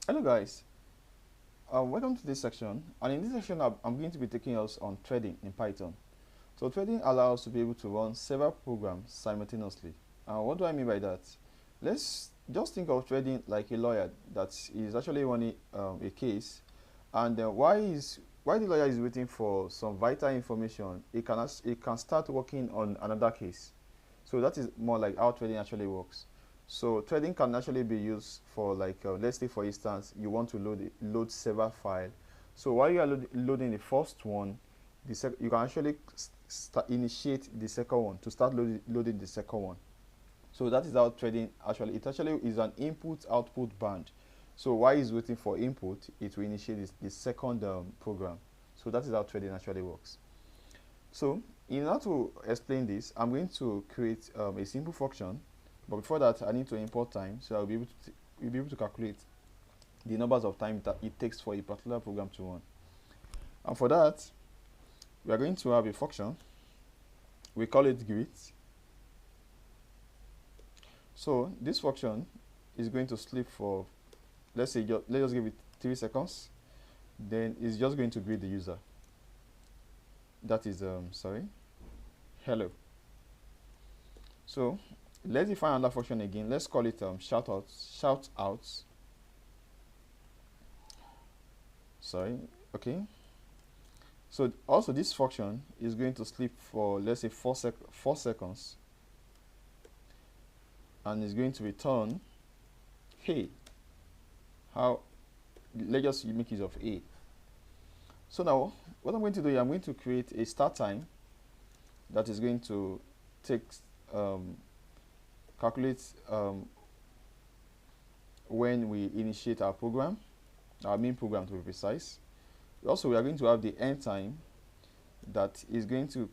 Hello guys, welcome to this section, and in this section I'm going to be taking us on threading in Python. So threading allows us to be able to run several programs simultaneously. What do I mean by that? Let's just think of threading like a lawyer that is actually running a case, and why the lawyer is waiting for some vital information, it can start working on another case. So that is more like how threading actually works. So threading can actually be used for like let's say for instance you want to load several file. So while you are loading the first one, you can actually initiate the second one to start loading the second one. So that is how threading actually, it actually is an input output band. So while it's waiting for input, it will initiate the second program. So that is how threading actually works. So in order to explain this, I'm going to create a simple function. But before that, I need to import time, so I'll be able to calculate the numbers of time that it takes for a particular program to run. And for that, we are going to have a function. We call it greet. So this function is going to sleep for, let's just give it 3 seconds. Then it's just going to greet the user. That is hello. So let's define another function again. Let's call it shout out. Sorry. Okay. So also this function is going to sleep for, let's say 4 seconds, and it's going to return hey. How? Let's just make use of a. So now what I'm going to do is I'm going to create a start time that is going to calculate when we initiate our program, our main program to be precise. Also, we are going to have the end time that we're going to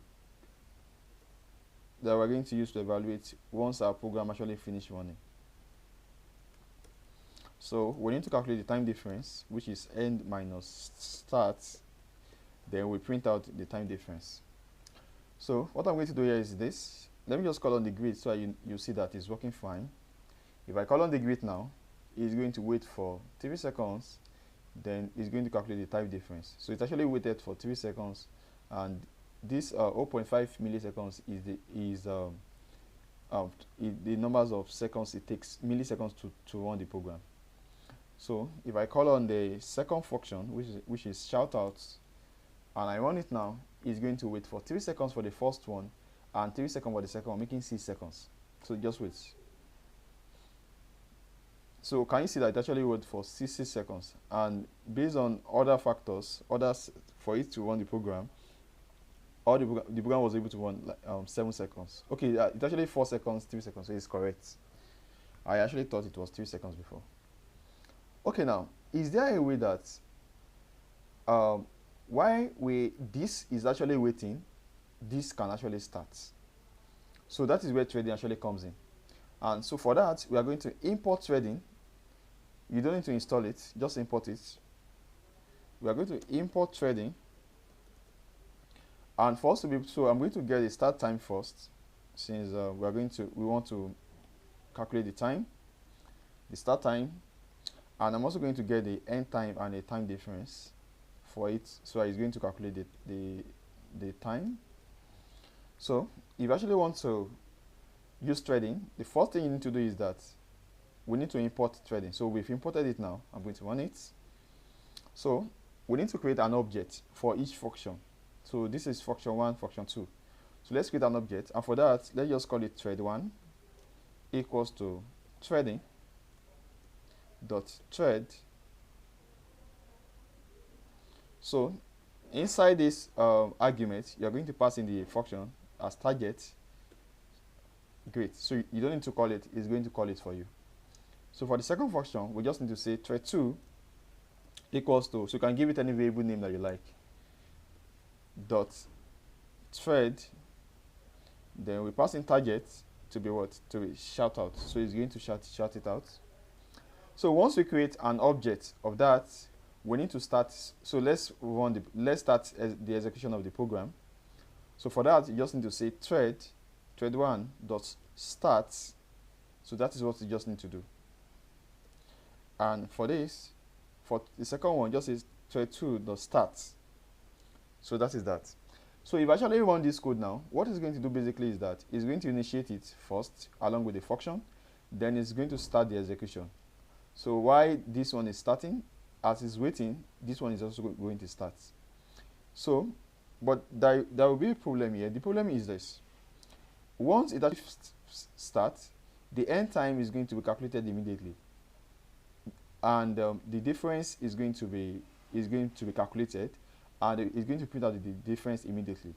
use to evaluate once our program actually finishes running. So we need to calculate the time difference, which is end minus start. Then we print out the time difference. So what I'm going to do here is this. Let me just call on the grid so you see that it's working fine. If I call on the grid now, it's going to wait for 3 seconds. Then it's going to calculate the time difference. So it actually waited for 3 seconds, and this 0.5 milliseconds is the numbers of seconds it takes, milliseconds to run the program. So if I call on the second function, which is shout out, and I run it now, it's going to wait for 3 seconds for the first one and 3 seconds for the second one, making 6 seconds. So just wait. So can you see that it actually wait for 6 seconds, and based on other factors, for it to run the program, the program was able to run like 7 seconds. Okay, it's actually 4 seconds, 3 seconds, so it's correct. I actually thought it was 3 seconds before. Okay, now is there a way that while this is actually waiting, this can actually start? So that is where threading actually comes in. And so for that, we are going to import threading. You don't need to install it, just import it. We are going to import threading. And for us to be, so I'm going to get a start time first, since we want to calculate the time, the start time, and I'm also going to get the end time and a time difference for it. So it's going to calculate the time. So if you actually want to use threading, the first thing you need to do is that we need to import threading. So we've imported it now. I'm going to run it. So we need to create an object for each function. So this is function 1, function 2. So let's create an object, and for that, let's just call it thread1 equals to threading dot thread. So inside this argument, you're going to pass in the function as target. Great. So you don't need to call it, it's going to call it for you. So for the second function, we just need to say thread2 equals to, so you can give it any variable name that you like, dot thread, then we pass in target to be what? To be shout out. So it's going to shout it out. So once we create an object of that, we need to start. So let's start the execution of the program. So for that, you just need to say thread1 dot start. So that is what you just need to do. And for this, for the second one, just is thread 2 dot start. So that is that. So if I actually run this code now, what it's going to do basically is that it's going to initiate it first along with the function, then it's going to start the execution. So while this one is starting, as it's waiting, this one is also going to start. So, but there will be a problem here. The problem is this: once it actually starts, the end time is going to be calculated immediately, and the difference is going to be calculated, and it's going to print out the difference immediately.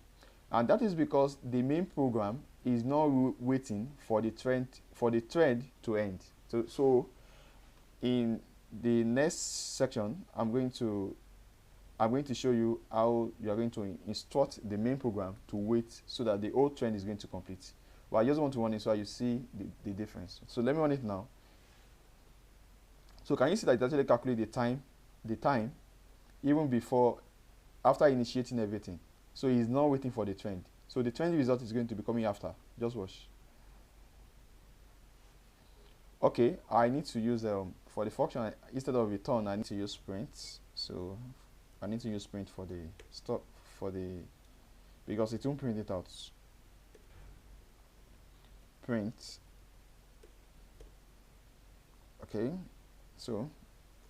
And that is because the main program is not waiting for the thread to end. So in the next section, I'm going to show you how you are going to instruct the main program to wait so that the old thread is going to complete. But I just want to run it so you see the difference. So let me run it now. So can you see that it actually calculates the time even after initiating everything. So he's not waiting for the trend. So the trend result is going to be coming after. Just watch. Okay, I need to use for the function, instead of return, I need to use print. So I need to use print for the because it won't print it out. Print. Okay, so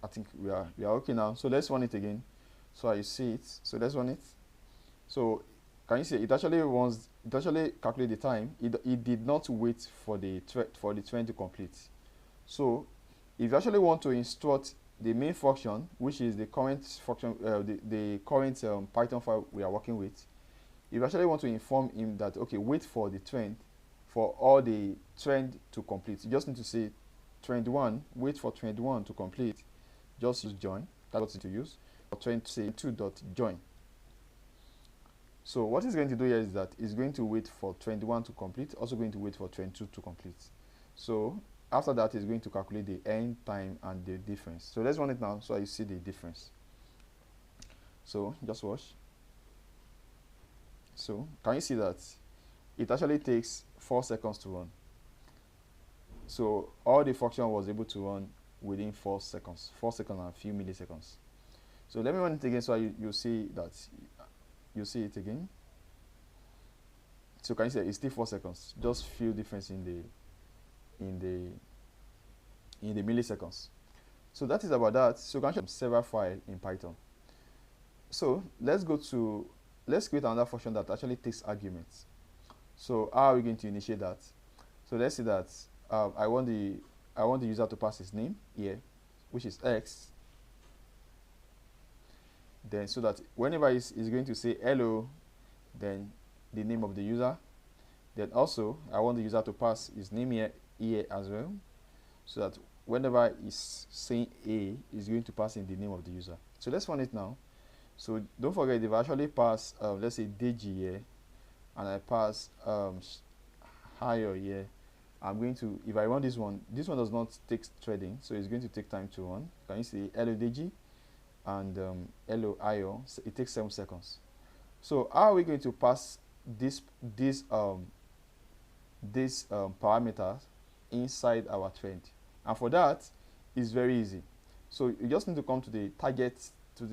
I think we are okay now. So let's run it again. So you see it. So let's run it. So can you see it actually calculate the time. It did not wait for the thread to complete. So if you actually want to instruct the main function, which is the current function, the current Python file we are working with, if you actually want to inform him that, okay, wait for the trend, for all the trend to complete, you just need to say trend 1, wait for trend 1 to complete, just use join. That's what to use. Or trend, say 2.join. So what it's going to do here is that it's going to wait for trend 1 to complete, also going to wait for trend 2 to complete. So after that, it's going to calculate the end time and the difference. So let's run it now so you see the difference. So just watch. So can you see that it actually takes 4 seconds to run? So all the function was able to run within 4 seconds and a few milliseconds. So let me run it again so you see that. You see it again. So can you see it's still 4 seconds? Just few difference in the milliseconds. So that is about that. So you can show several files in Python. So let's create another function that actually takes arguments. So how are we going to initiate that? So let's see that I want the user to pass his name here, which is X. Then so that whenever he's going to say hello, then the name of the user. Then also I want the user to pass his name here as well, so that whenever he's saying A, he's going to pass in the name of the user. So let's run it now. So don't forget, if I actually pass let's say Deji here, and I pass higher here, I'm going to, if I run this one does not take threading, so it's going to take time to run. Can you see hello Deji and hello IO? So it takes 7 seconds. So how are we going to pass this parameters inside our thread? And for that, it's very easy. So you just need to come to the target, to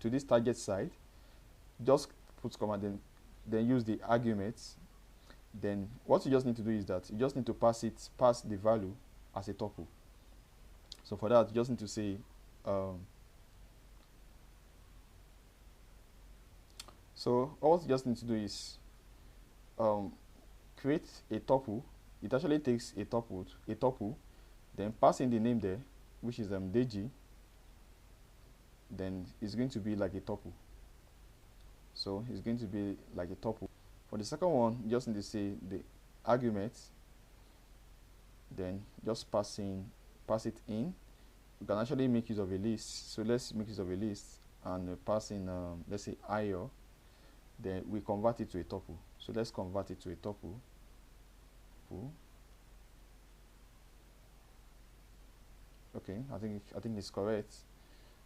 this target side. Just put command, then use the arguments. Then what you just need to do is that you just need to pass the value as a tuple. So for that, you just need to say so all you just need to do is create a tuple. It actually takes a tuple, then pass in the name there, which is Deji. Then it's going to be like a tuple. So it's going to be like a tuple. For the second one, you just need to say the argument, then just pass it in. You can actually make use of a list. So let's make use of a list and pass in let's say IO. Then we convert it to a tuple. So let's convert it to a tuple. Okay, I think it's correct.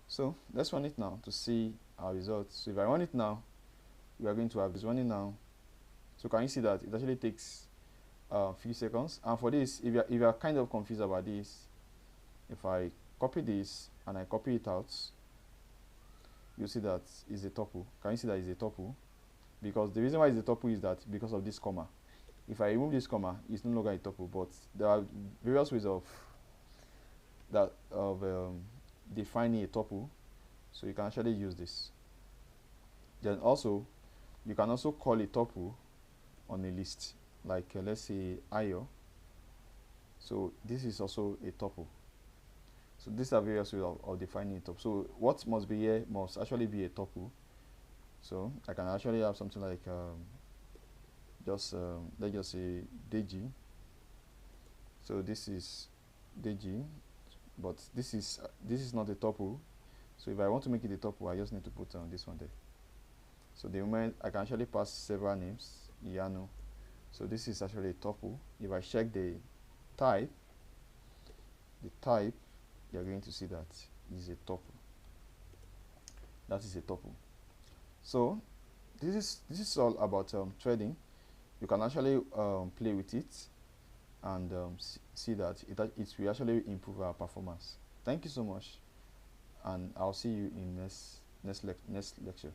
So let's run it now to see our results. So if I run it now, we are going to have this running now. So can you see that it actually takes a few seconds? And for this, if you are kind of confused about this, If I copy this and I copy it out, you see that is a tuple. Can you see that is a tuple? Because the reason why it's a tuple is that because of this comma. If I remove this comma, it's no longer a tuple. But there are various ways of defining a tuple, so you can actually use this. Then also, you can also call a tuple on a list, like let's say IO. So this is also a tuple. So these are various ways of defining a tuple. So what must be here must actually be a tuple. So I can actually have something like let's just say DG. So this is DG, but this is not a tuple. So if I want to make it a tuple, I just need to put this one there. So the moment I can actually pass several names, Yano. So this is actually a tuple. If I check the type, you're going to see that is a tuple. That is a tuple. So this is all about threading. You can actually play with it and see that it will actually improve our performance. Thank you so much, and I'll see you in next lecture.